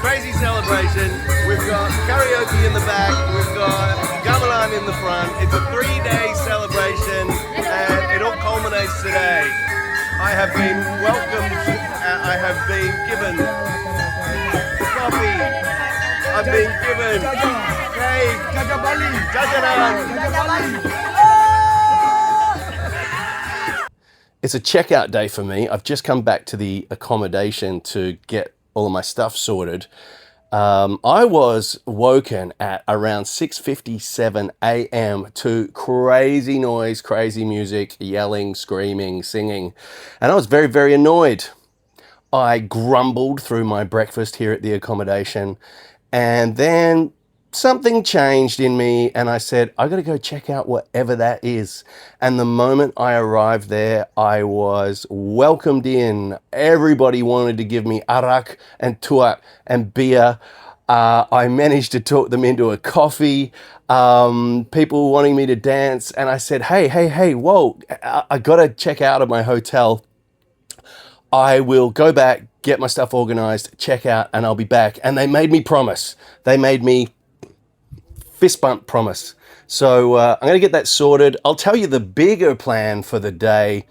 crazy celebration. We've got karaoke in the back, we've got gamelan in the front. It's a 3-day celebration and it all culminates today. I have been welcomed, I have been given coffee, I've been given cake, jajanan. It's a checkout day for me. I've just come back to the accommodation to get all of my stuff sorted. I was woken at around 6:57 a.m. to crazy noise, crazy music, yelling, screaming, singing, and I was very, very annoyed. I grumbled through my breakfast here at the accommodation, and then something changed in me and I said, I gotta go check out whatever that is. And the moment I arrived there, I was welcomed in. Everybody wanted to give me Arak and Tuak and beer. I managed to talk them into a coffee. People wanting me to dance. And I said, hey, whoa, I gotta check out of my hotel. I will go back, get my stuff organized, check out, and I'll be back. And they made me promise. They made me fist bump promise. So I'm going to get that sorted. I'll tell you the bigger plan for the day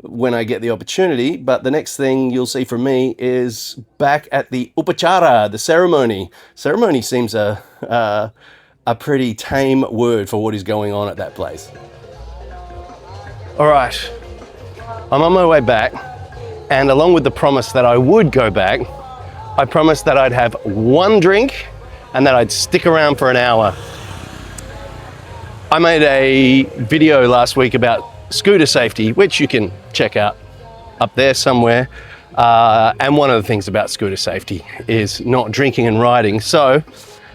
when I get the opportunity, but the next thing you'll see from me is back at the upachara, the ceremony. Ceremony seems a pretty tame word for what is going on at that place. All right, I'm on my way back, and along with the promise that I would go back, I promised that I'd have one drink and that I'd stick around for an hour. I made a video last week about scooter safety, which you can check out up there somewhere. And one of the things about scooter safety is not drinking and riding. So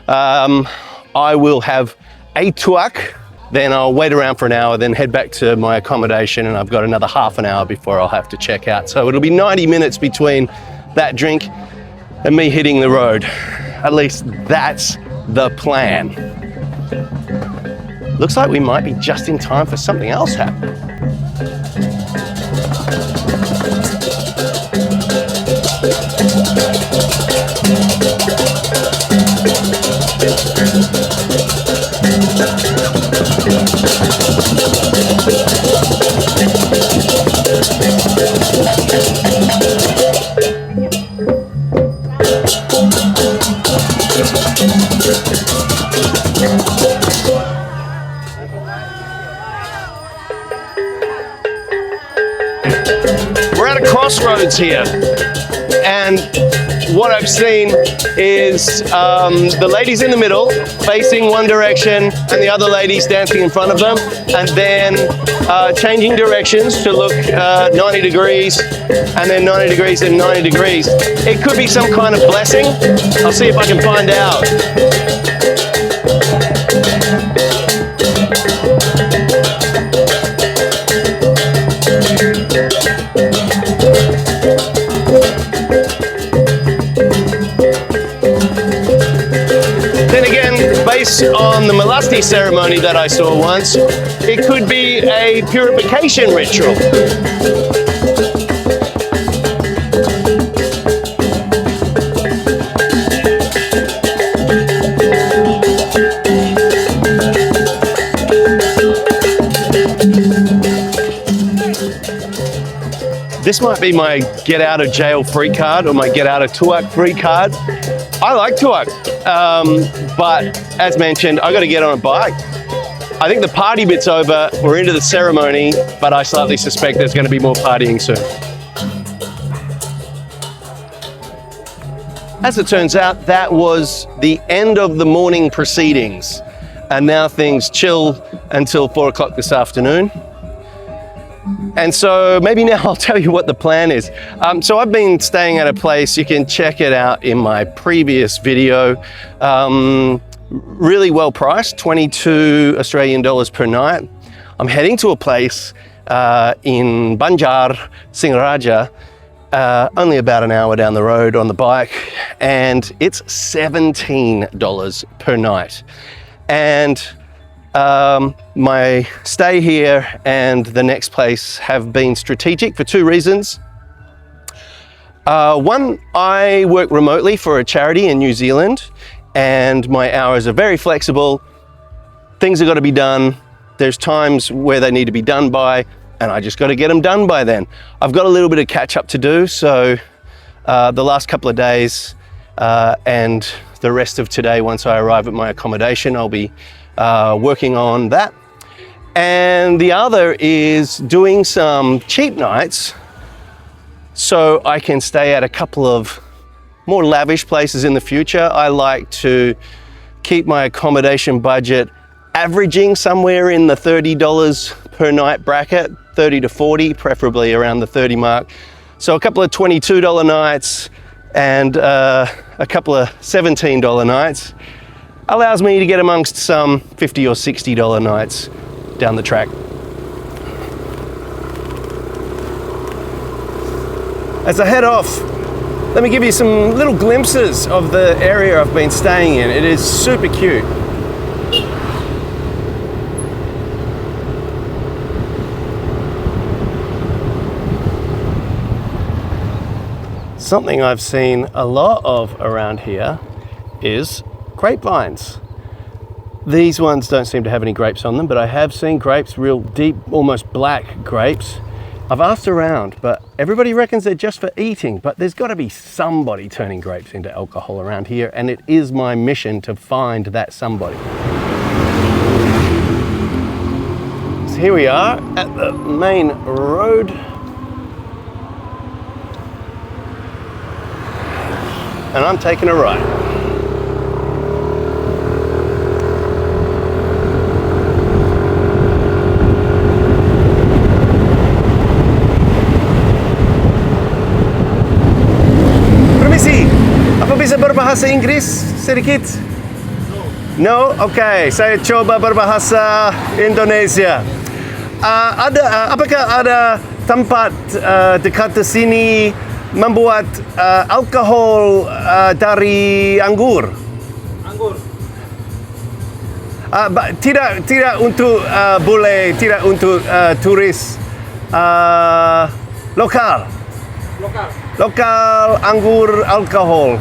I will have a tuak, then I'll wait around for an hour, then head back to my accommodation, and I've got another half an hour before I'll have to check out. So it'll be 90 minutes between that drink and me hitting the road. At least that's the plan. Looks like we might be just in time for something else happening. We're at a crossroads here, and what I've seen is the ladies in the middle facing one direction and the other ladies dancing in front of them, and then changing directions to look 90 degrees and then 90 degrees and 90 degrees. It could be some kind of blessing. I'll see if I can find out. Based on the Malasti ceremony that I saw once, it could be a purification ritual. This might be my get out of jail free card or my get out of Tuak free card. I like Tuak, but as mentioned, I got to get on a bike. I think the party bit's over. We're into the ceremony, but I slightly suspect there's going to be more partying soon. As it turns out, that was the end of the morning proceedings, and now things chill until 4 o'clock this afternoon. And so maybe now I'll tell you what the plan is. So I've been staying at a place, you can check it out in my previous video. Really well priced, 22 Australian dollars per night. I'm heading to a place in Banjar, Singaraja, only about an hour down the road on the bike, and it's $17 per night. And my stay here and the next place have been strategic for two reasons. One, I work remotely for a charity in New Zealand, and my hours are very flexible. Things have got to be done. There's times where they need to be done by, and I just got to get them done by then. I've got a little bit of catch up to do, so the last couple of days and the rest of today, once I arrive at my accommodation, I'll be working on that. And the other is doing some cheap nights so I can stay at a couple of more lavish places in the future. I like to keep my accommodation budget averaging somewhere in the $30 per night bracket, 30 to 40, preferably around the 30 mark. So a couple of $22 nights and a couple of $17 nights allows me to get amongst some $50 or $60 nights down the track. As I head off, let me give you some little glimpses of the area I've been staying in. It is super cute. Something I've seen a lot of around here is grapevines. These ones don't seem to have any grapes on them, but I have seen grapes, real deep, almost black grapes. I've asked around, but everybody reckons they're just for eating, but there's got to be somebody turning grapes into alcohol around here, and it is my mission to find that somebody. So here we are at the main road. And I'm taking a ride. Permisi, apa bisa berbahasa Inggris sedikit? No? Oke, saya coba berbahasa Indonesia. Apakah ada tempat dekat di sini membuat alkohol dari anggur? Anggur. Tidak untuk boleh, tidak untuk turis lokal. Lokal anggur alkohol.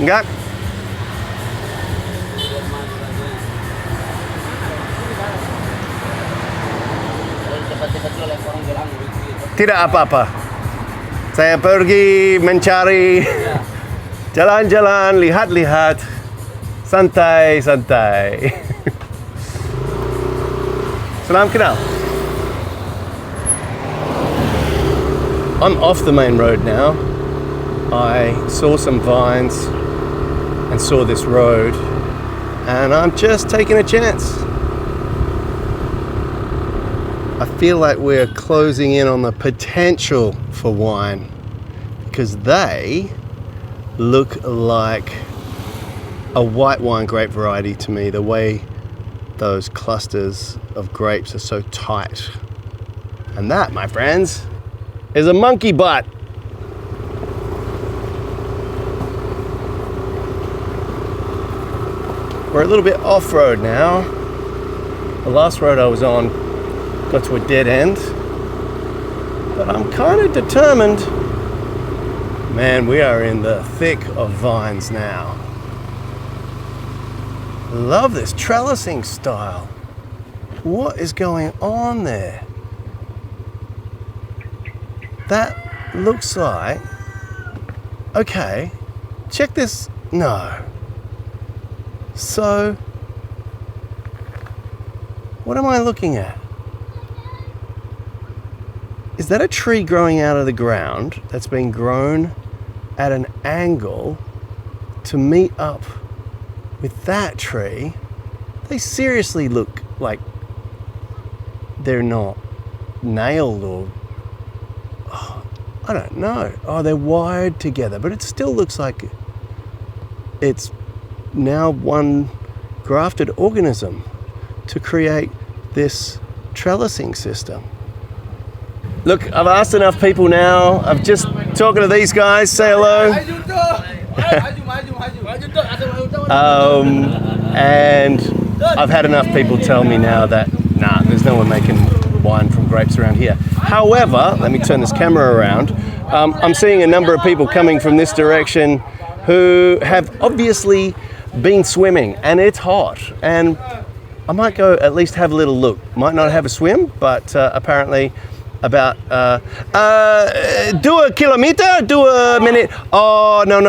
Enggak? Tidak apa-apa. Saya pergi mencari jalan-jalan, lihat-lihat, santai-santai. Salam kenal. I'm off the main road now. I saw some vines and saw this road, and I'm just taking a chance. I feel like we're closing in on the potential for wine because they look like a white wine grape variety to me, the way those clusters of grapes are so tight. And that, my friends, is a monkey butt. We're a little bit off-road now. The last road I was on got to a dead end, but I'm kind of determined. Man, we are in the thick of vines now. Love this trellising style. What is going on there? That looks like, okay, check this, no. So, what am I looking at? Is that a tree growing out of the ground that's been grown at an angle to meet up with that tree? They seriously look like they're not nailed or, I don't know. Oh, they're wired together, but it still looks like it's now one grafted organism to create this trellising system. Look, I've asked enough people now. I'm just talking to these guys. Say hello. And I've had enough people tell me now that, nah, there's no one making wine from grapes around here. However, let me turn this camera around. I'm seeing a number of people coming from this direction who have obviously been swimming, and it's hot. And I might go at least have a little look. Might not have a swim, but apparently about 2 kilometer, 2 minute. Oh, no.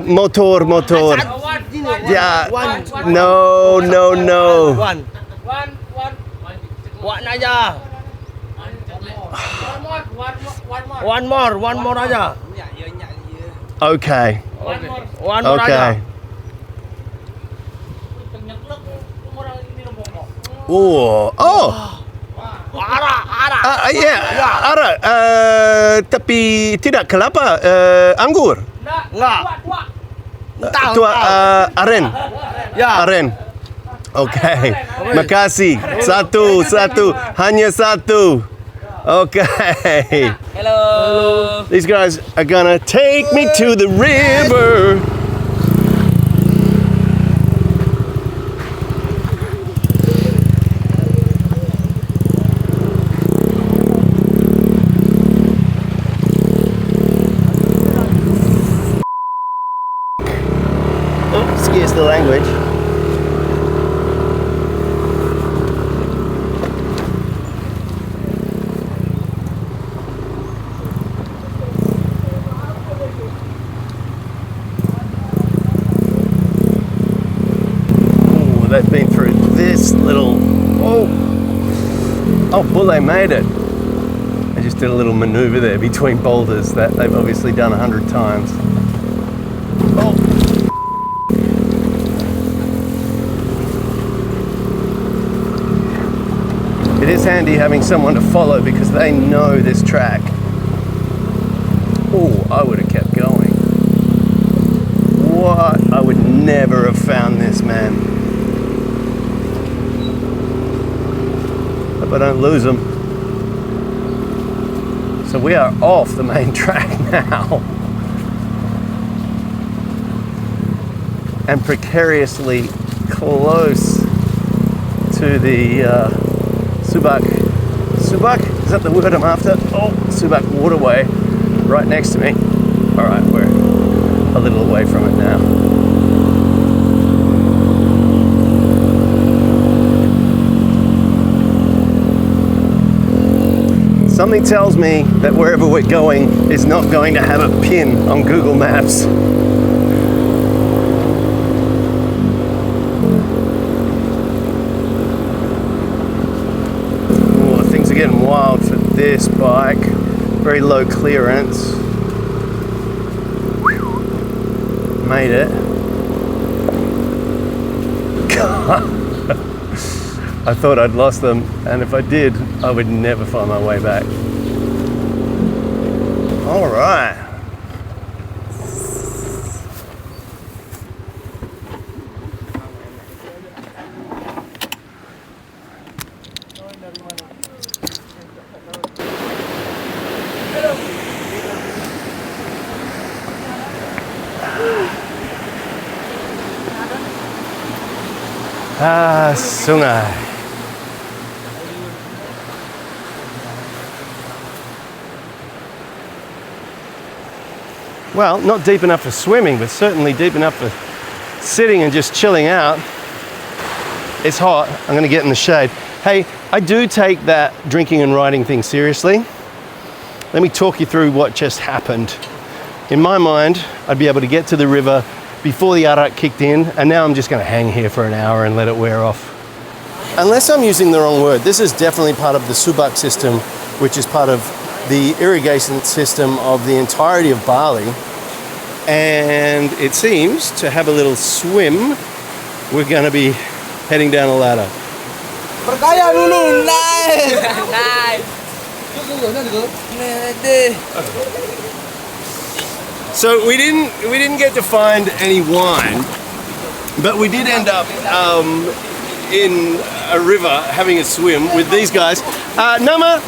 Motor. Yeah. No. One more aja. Okay. One more aja. Oh. Arak. Tapi tidak kelapa, anggur. Tuak, aren. Ya. Aren. Okay. Makasih. Satu. Hanya satu. Okay. Hello. These guys are gonna take me to the river. Excuse the language. They've been through this little, oh, Bulle made it. They just did a little maneuver there between boulders that they've obviously done 100 times. Oh. It is handy having someone to follow because they know this track. Oh, I would have kept going. What? I would never have found this, man. Hope I don't lose them. So we are off the main track now. And precariously close to the Subak, is that the word I'm after? Oh, Subak waterway right next to me. All right, we're a little away from it now. Something tells me that wherever we're going is not going to have a pin on Google Maps. Oh, things are getting wild for this bike. Very low clearance. Made it. I thought I'd lost them, and if I did, I would never find my way back. All right. Sungai. Well, not deep enough for swimming, but certainly deep enough for sitting and just chilling out. It's hot. I'm going to get in the shade. Hey, I do take that drinking and riding thing seriously. Let me talk you through what just happened. In my mind, I'd be able to get to the river before the Arak kicked in, and now I'm just going to hang here for an hour and let it wear off. Unless I'm using the wrong word, this is definitely part of the Subak system, which is part of the irrigation system of the entirety of Bali. And it seems to have a little swim. We're going to be heading down a ladder. Percaya dulu, naik. So we didn't get to find any wine, but we did end up in a river having a swim with these guys. Nama?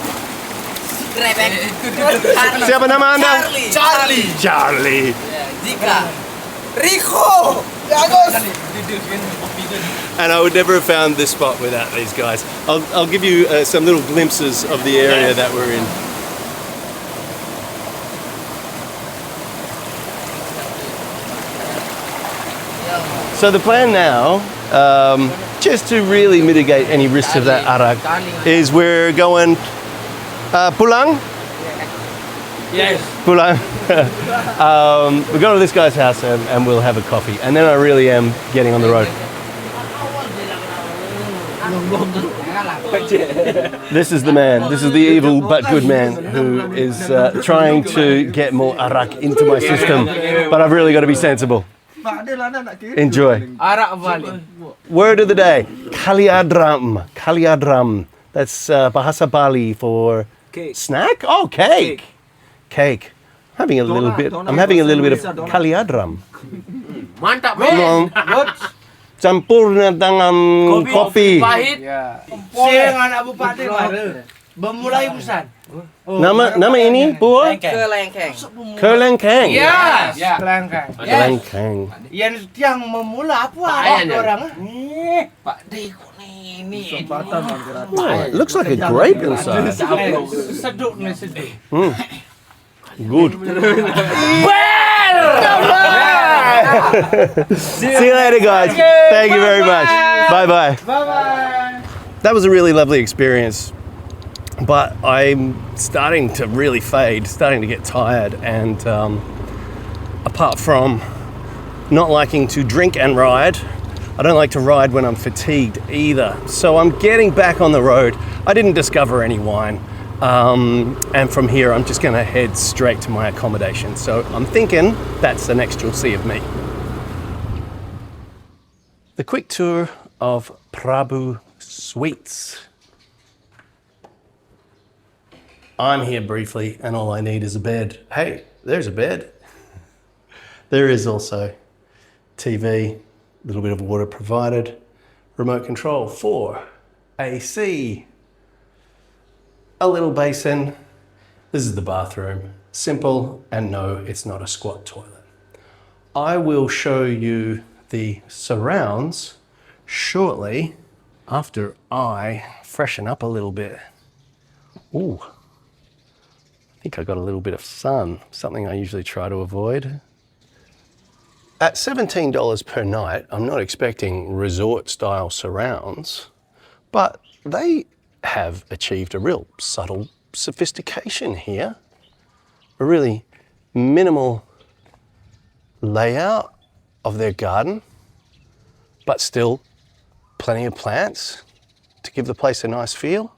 Siapa nama Anda? Charlie. Charlie. Zika. Rico. Bagus. And I would never have found this spot without these guys. I'll give you some little glimpses of the area that we're in. So the plan now, just to really mitigate any risks of that Arak, is we're going pulang. Yes. Pulang. We'll go to this guy's house and we'll have a coffee. And then I really am getting on the road. This is the man. This is the evil but good man who is trying to get more Arak into my system. But I've really got to be sensible. Enjoy. Arak Bali. Word of the day. Kaliadram. Kaliadram. That's bahasa Bali for Cake. snack? Oh, cake. Cake. I'm having a little bit of kaliadram. Mantap, Belum. Campur dengan kopi. Pahit. Siang anak bupati baru. Bermulai busan. Nama ini buah Kelengkeng. kelengkeng. Yes. Kelengkeng. Kelengkeng. Yang memula apa orang? Pak D kok ini. Oh, it looks like a grape inside. Seduk nih sedih. Good. See you later, guys. Thank you very much. Bye-bye. Bye-bye. That was a really lovely experience, but I'm starting to really fade, starting to get tired, and apart from not liking to drink and ride, I don't like to ride when I'm fatigued either. So I'm getting back on the road. I didn't discover any wine. And from here, I'm just going to head straight to my accommodation. So I'm thinking that's the next you'll see of me. The quick tour of Prabhu Suites. I'm here briefly, and all I need is a bed. Hey, there's a bed. There is also TV, a little bit of water provided, remote control for AC, a little basin. This is the bathroom. Simple, and no, it's not a squat toilet. I will show you the surrounds shortly after I freshen up a little bit. Ooh, I think I got a little bit of sun, something I usually try to avoid. At $17 per night, I'm not expecting resort-style surrounds, but they have achieved a real subtle sophistication here. A really minimal layout of their garden, but still plenty of plants to give the place a nice feel.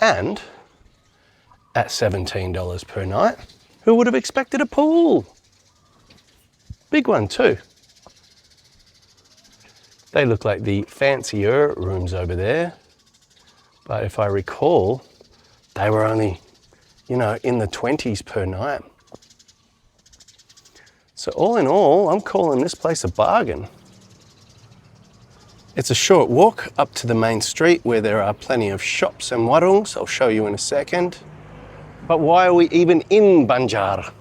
And at $17 per night, who would have expected a pool? Big one too. They look like the fancier rooms over there, but if I recall, they were only, in the 20s per night. So all in all, I'm calling this place a bargain. It's a short walk up to the main street where there are plenty of shops and warungs. I'll show you in a second. But why are we even in Banjar?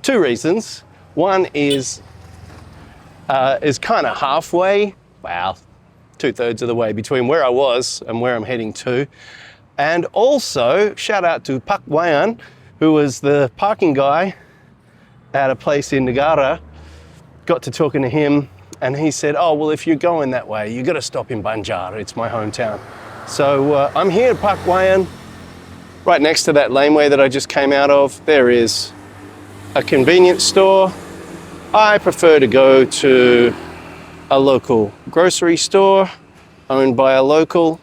Two reasons. One is kind of halfway, wow, 2/3 of the way between where I was and where I'm heading to. And also, shout out to Pak Wayan, who was the parking guy at a place in Negara. Got to talking to him, and he said, oh, well, if you're going that way, you got to stop in Banjar. It's my hometown. So I'm here at Pak Wayan, right next to that laneway that I just came out of. There is a convenience store. I prefer to go to a local grocery store owned by a local.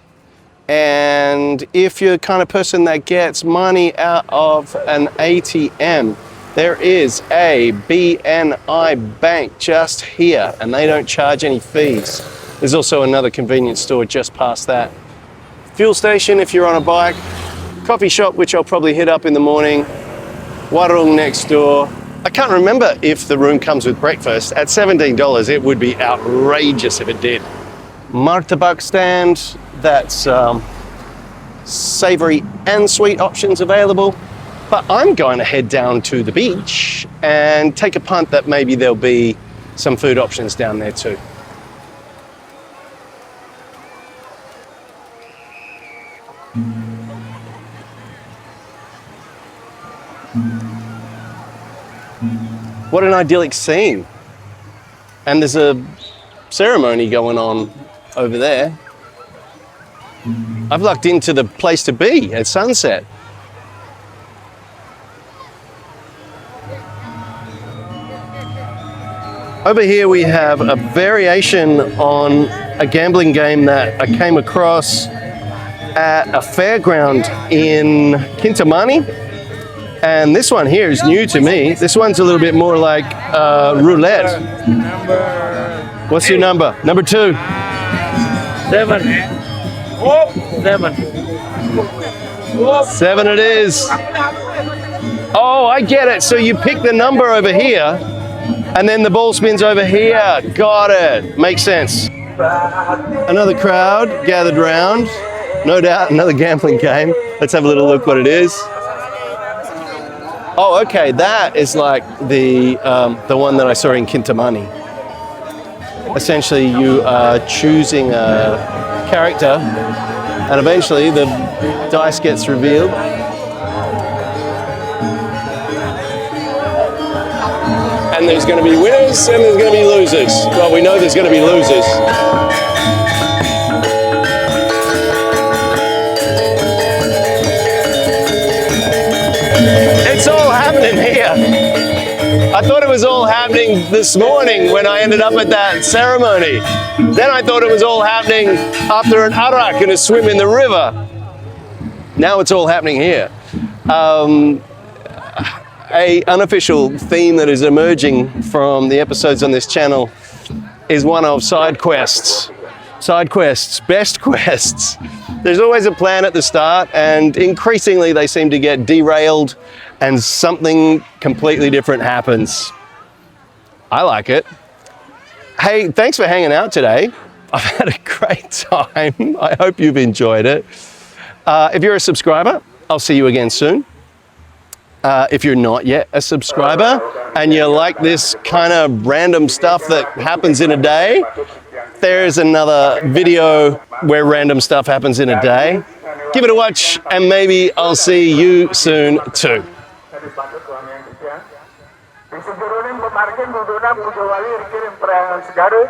And if you're the kind of person that gets money out of an ATM, there is a BNI bank just here, and they don't charge any fees. There's also another convenience store just past that. Fuel station if you're on a bike. Coffee shop, which I'll probably hit up in the morning. Warung next door. I can't remember if the room comes with breakfast. At $17, it would be outrageous if it did. martabak stand that's savory and sweet options available. But I'm going to head down to the beach and take a punt that maybe there'll be some food options down there too. What an idyllic scene. And there's a ceremony going on over there. I've lucked into the place to be at sunset. Over here we have a variation on a gambling game that I came across at a fairground in Kintamani. And this one here is new to me. This one's a little bit more like roulette. What's your number? Number 2. 7. 7. 7 it is. Oh, I get it. So you pick the number over here, and then the ball spins over here. Got it. Makes sense. Another crowd gathered round. No doubt, another gambling game. Let's have a little look what it is. Oh, okay. That is like the one that I saw in Kintamani. Essentially, you are choosing a character, and eventually the dice gets revealed. And there's going to be winners and there's going to be losers. Well, we know there's going to be losers. It's all happening here. I thought it was all happening this morning when I ended up at that ceremony. Then I thought it was all happening after an Arak and a swim in the river. Now it's all happening here. A unofficial theme that is emerging from the episodes on this channel is one of side quests. Side quests, best quests. There's always a plan at the start, and increasingly they seem to get derailed and something completely different happens. I like it. Hey, thanks for hanging out today. I've had a great time. I hope you've enjoyed it. If you're a subscriber, I'll see you again soon. If you're not yet a subscriber and you like this kind of random stuff that happens in a day, there's another video where random stuff happens in a day. Give it a watch and maybe I'll see you soon too. Di seluruhnya pemargin duduknya Pujo Wali dikirim perayaan segara